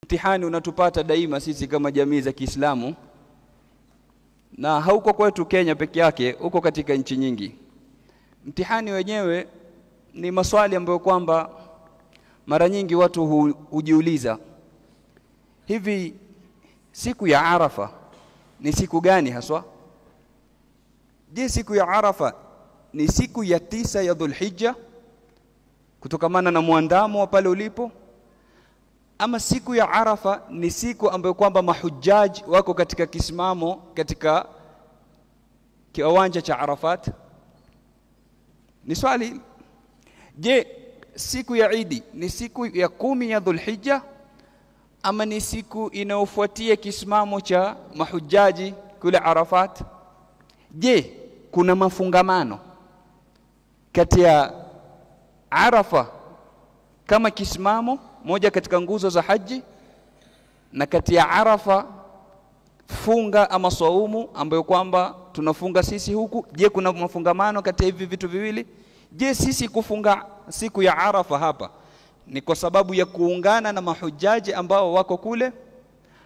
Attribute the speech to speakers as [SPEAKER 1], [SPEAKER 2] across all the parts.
[SPEAKER 1] mtihani unatupata daima sisi kama jamii za Kiislamu, na hauko kwetu Kenya peke yake, uko katika nchi nyingi. Mtihani wenyewe ni maswali ambayo kwamba mara nyingi watu hujiuliza, hivi siku ya Arafa ni siku gani haswa? Je, siku ya Arafa ni siku ya 9 ya Dhulhijja kutokamana na muandamo wa pale ulipo, ama siku ya Arafa ni siku ambayo kwamba mahujaji wako katika kisimamo katika kiwanja cha Arafat? Ni swali. Je, siku ya Eid ni siku ya 10 ya Dhulhijja ama ni siku inayofuatia kisimamo cha mahujaji kule Arafat? Je, kuna mafungamano kati ya Arafa kama kisimamo moja katika nguzo za haji na kati ya Arafa funga ama saumu ambayo kwamba tunafunga sisi huku? Je, kuna mafungamano kati ya hivi vitu viwili? Je, sisi kufunga siku ya Arafa hapa ni kwa sababu ya kuungana na mahujaji ambao wako kule?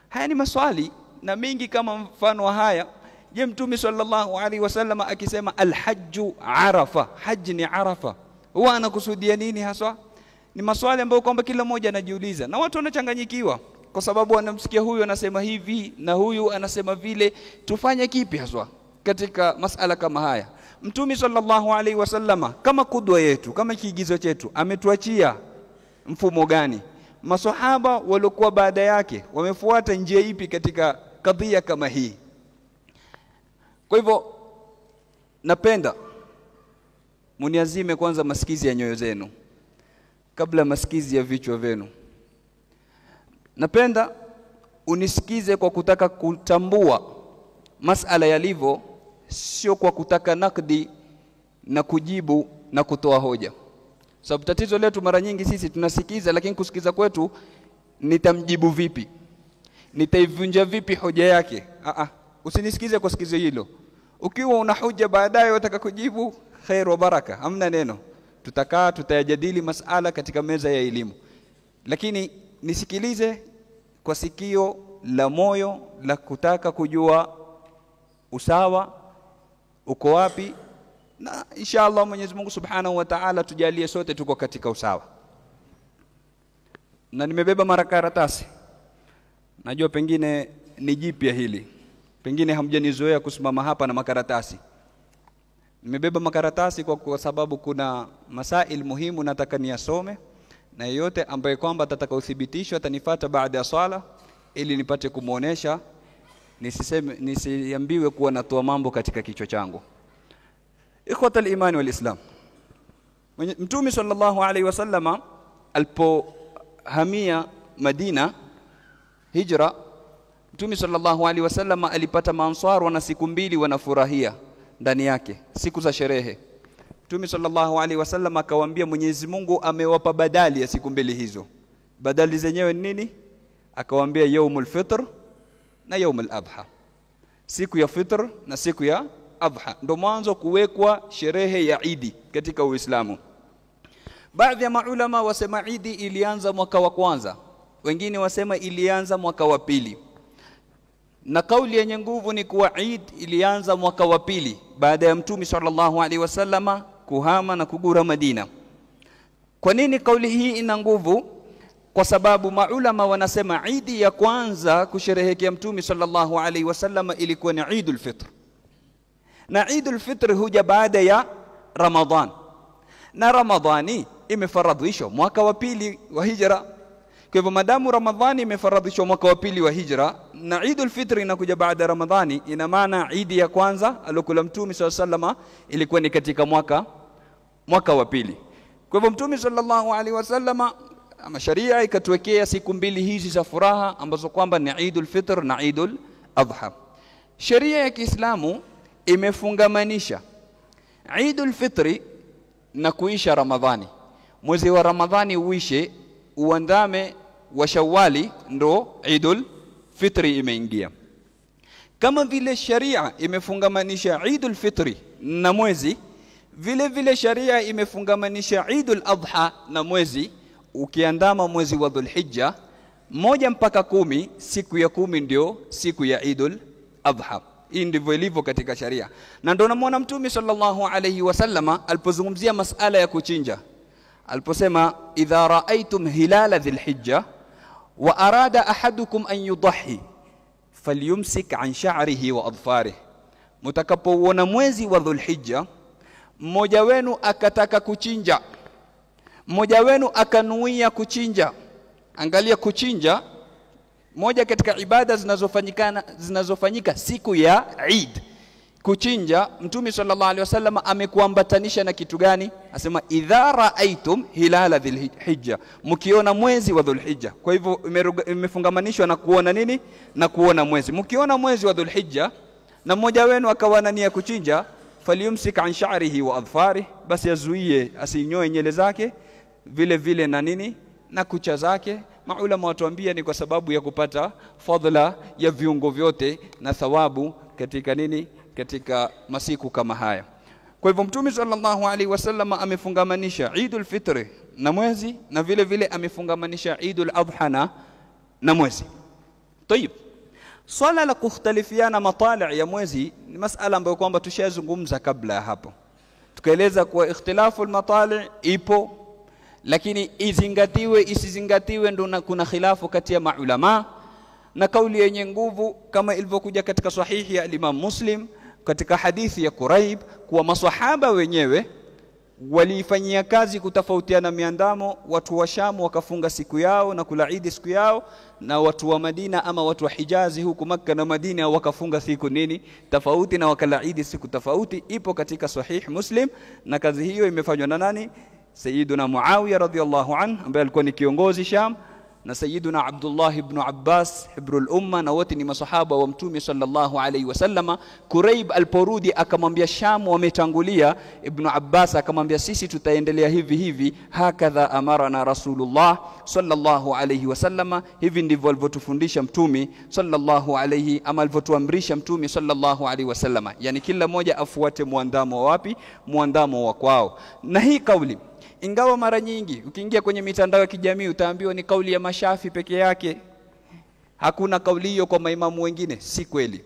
[SPEAKER 1] Haya ni maswali na mingi kama mfano wa haya. Je, Mtume sallallahu alaihi wasallam akisema alhajju Arafa, haji ni Arafa, huwa anakusudia nini haswa? Ni maswali ambayo kwamba kila mmoja anajiuliza, na watu wanachanganyikiwa kwa sababu wanamsikia huyu anasema hivi na huyu anasema vile. Tufanye kipi haswa katika masala kama haya? Mtume sallallahu alaihi wasallam kama kudwa yetu, kama kiigizo chetu, ametuachia mfumo gani? Maswahaba waliokuwa baada yake wamefuata njia ipi katika kadhia kama hii? Kwa hivyo napenda muniazime kwanza masikizi ya nyoyo zenu kabla masikizi ya vichwa vyenu. Napenda unisikize kwa kutaka kutambua masala yalivyo, sio kwa kutaka nakdi na kujibu na kutoa hoja. Sababu tatizo letu mara nyingi sisi tunasikiza, lakini kusikiza kwetu nitamjibu vipi, nitaivunja vipi hoja yake? Usinisikize kwa sikizo hilo. Ukiwa una hoja baadaye unataka kujibu, khair wa baraka, hamna neno. Tutakaa tutayajadili masala katika meza ya elimu, lakini nisikilize kwa sikio la moyo la kutaka kujua usawa uko wapi, na inshallah Mwenyezi Mungu Subhanahu wa Ta'ala tujalie sote tuko katika usawa. Na nimebeba makaratasi, najua pengine ni jipya hili, pengine hamjanizoea kusimama hapa na makaratasi. Nimebeba makaratasi kwa sababu kuna masail muhimu nataka niyasome, na yeyote ambaye kwamba atataka uthibitisho atanifuata baada ya swala ili nipate kumuonesha, nisiambiwe kuwa natoa mambo katika kichwa changu. Ikhwata al-iman wal islam, Mtume sallallahu alaihi wasallama alipohamia Madina hijra, Mtume sallallahu alaihi wasallama alipata maansar wana siku 2 wanafurahia ndani yake, siku za sherehe. Mtume sallallahu alaihi wasallam akawaambia Mwenyezi Mungu amewapa badali ya siku 2 hizo. Badali zenyewe ni nini? Akawaambia yaumul fitr na yaumul adha, siku ya fitr na siku ya adha. Ndio mwanzo kuwekwa sherehe ya Eid katika Uislamu. Baadhi ya maulama wasema Eid ilianza mwaka wa kwanza, wengine wasema ilianza mwaka wa pili, na kauli yenye nguvu ni kuwa Eid ilianza mwaka wa pili baada ya Mtume sallallahu alaihi wasallama kuhama na kugura Madina. Kwa nini kauli hii ina nguvu? Kwa sababu maulama wanasema Eid ya kwanza kusherehekea Mtume sallallahu alaihi wasallama ilikuwa ni Eidul Fitr, na Eidul Fitr huja baada ya Ramadhan, na Ramadhani imefaradhishwa mwaka wa pili wa hijra. Kwa hivyo madamu Ramadhani imefaradhishwa mwaka wa pili wa hijra na Eidul Fitr inakuja baada ya Ramadhani, ina maana Eid ya kwanza alokula Mtume sallallahu alaihi wasallam ilikuwa ni katika mwaka wa pili. Kwa hivyo Mtume sallallahu alaihi wasallam ama sharia ikatuwekea siku 2 hizi za furaha ambazo kwamba ni Eidul Fitr na Eidul Adha. Sharia ya Kiislamu imefungamanisha Eidul Fitri na kuisha Ramadhani. Mwezi wa Ramadhani uishe, uandame wa Shawwali, ndo Eidul Fitri imeingia. Kama vile sharia imefungamanisha Eidul Fitri na mwezi, vile vile sharia imefungamanisha Eidul Adha na mwezi. Ukiandama mwezi wa Dhulhijja, 1 mpaka 10, siku ya 10 ndio siku ya Eidul Adha. Hii ndivyo ilivyo katika sharia. Na ndio namuona Mtume sallallahu alayhi wasallama alipozungumzia masala ya kuchinja, aliposema idha raaitum hilala dhilhijja wa arada ahadukum an yudhi falyumsik an sha'rihi wa adfarihi, mtakapoona mwezi wa Dhulhijja mmoja wenu akataka kuchinja, mmoja wenu akanuia kuchinja. Angalia, kuchinja moja katika ibada zinazofanyika siku ya Eid. Kuchinja Mtume sallallahu alaihi wasallam amekuambatanisha na kitu gani? Asema idha raaitum hilala dhilhijja, mkiona mwezi wa Dhulhijja. Kwa hivyo imefungamanishwa na kuona nini? Na kuona mwezi. Mkiona mwezi wa Dhulhijja na mmoja wenu akawa nia kuchinja, falyumsik an sha'rihi wa adfarihi, basi azuie asinyoe nywele zake, vile vile na nini, na kucha zake. Maulama watuambia ni kwa sababu ya kupata fadhila ya viungo vyote na thawabu katika nini, katika masiku kama haya. Kwa hivyo Mtume sallallahu alaihi wasallam amefungamanisha Eidul Fitr na mwezi, na vile vile amefungamanisha Eidul Adha na mwezi. Tayib, swala la kukhtalifiana matali' ya mwezi ni masala ambayo kwamba tushazungumza kabla ya hapo. Tukaeleza kuwa ikhtilafu al-matali' ipo, lakini izingatiwe isizingatiwe ndo kuna khilafu kati ya maulama. Na kauli yenye nguvu kama ilivyokuja katika sahihi ya Imam Muslim katika hadithi ya Quraib, kuwa maswahaba wenyewe walifanyia kazi kutofautiana miandamo. Watu wa Sham wakafunga siku yao na kula Eid siku yao, na watu wa Madina ama watu wa Hijazi huku Makka na Madina wakafunga siku nini tofauti na wakala Eid siku tofauti. Ipo katika sahih Muslim, na kazi hiyo imefanywa na nani? Sayyiduna Muawiya radhiyallahu anhu ambaye alikuwa ni kiongozi Sham, na Sayyiduna Abdullah ibn Abbas hibrul umma, na wote ni masahaba wa Mtume sallallahu alayhi wasallama. Quraib aliporudi akamwambia Sham wametangulia, Ibn Abbas akamwambia sisi tutaendelea hivi hivi, hakadha amarana Rasulullah sallallahu alayhi wasallama, hivi ndivyo alivyotufundisha Mtume sallallahu alayhi, ama alivyotuamrisha Mtume sallallahu alayhi wasallama. Yani kila mmoja afuate muandamo wapi? Muandamo wa kwao. Na hii kauli, ingawa mara nyingi ukiingia kwenye mitandao ya kijamii utaambiwa ni kauli ya Mashafi peke yake, hakuna kauli hiyo kwa maimamu wengine, si kweli.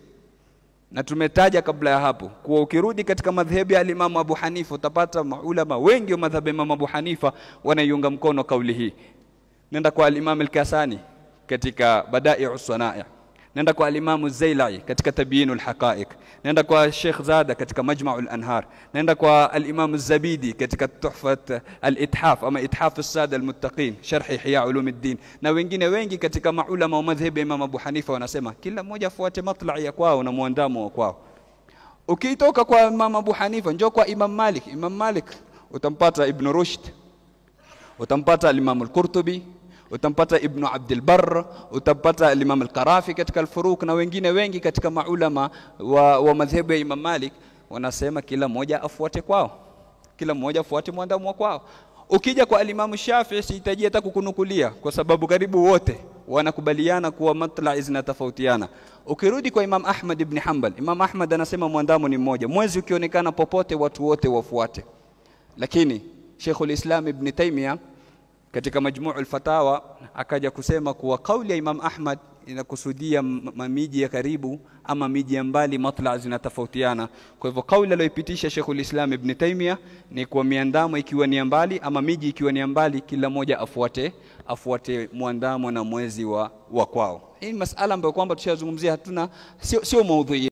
[SPEAKER 1] Na tumetaja kabla ya hapo kuwa ukirudi katika madhhabi ya Imam Abu Hanifa utapata maulama wengi wa madhhabi ya Imam Abu Hanifa wanaiunga mkono kauli hii. Nenda kwa al-Imam al-Kasani katika Bada'i'us Sana'i', nenda kwa al-Imam az-Zailai katika Tabyinul Haqa'iq, nenda kwa Sheikh Zada katika Majma'ul Anhar, nenda kwa al-Imam az-Zabidi katika Tuhfat al-Ithaf ama Ithaf as-Sada al-Muttaqin sharh Ihya Ulumuddin, na wengine wengi katika maulama wa madhhabi ya Imam Abu Hanifa wanasema kila mmoja afuate matla'i ya kwao na muandamo wa kwao. Ukitoka kwa Imam Abu Hanifa njoo kwa Imam Malik. Imam Malik utampata Ibn Rushd, utampata al-Imam al-Qurtubi, utampata Ibn Abdul Barr, utampata al-Imam al-Qarafi katika al-Furuq, na wengine wengi katika maulama wa madhhabu ya Imam Malik wanasema kila mmoja afuate kwao, kila mmoja afuate muandamo kwao. Ukija kwa al-Imam Shafi'i sihitaji hata kukunukulia, kwa sababu karibu wote wanakubaliana kuwa matla'i zinatofautiana. Ukirudi kwa Imam Ahmad ibn Hanbal, Imam Ahmad anasema muandamo ni mmoja, mwezi ukionekana popote watu wote wafuate. Lakini Sheikhul Islam Ibn Taymiyyah katika Majmu'ul Fatawa akaja kusema kuwa kauli ya Imam Ahmad inakusudia miji ya karibu ama miji ya mbali, matla' zinatofautiana. Kwa hivyo kauli aliyoipitisha Sheikhul Islam Ibn Taymiyyah ni kwa miandamo ikiwa ni mbali ama miji ikiwa ni mbali, kila moja afuate muandamo na mwezi wa kwao. Hii masala ambayo kwamba tushazungumzia, hatuna sio maudhui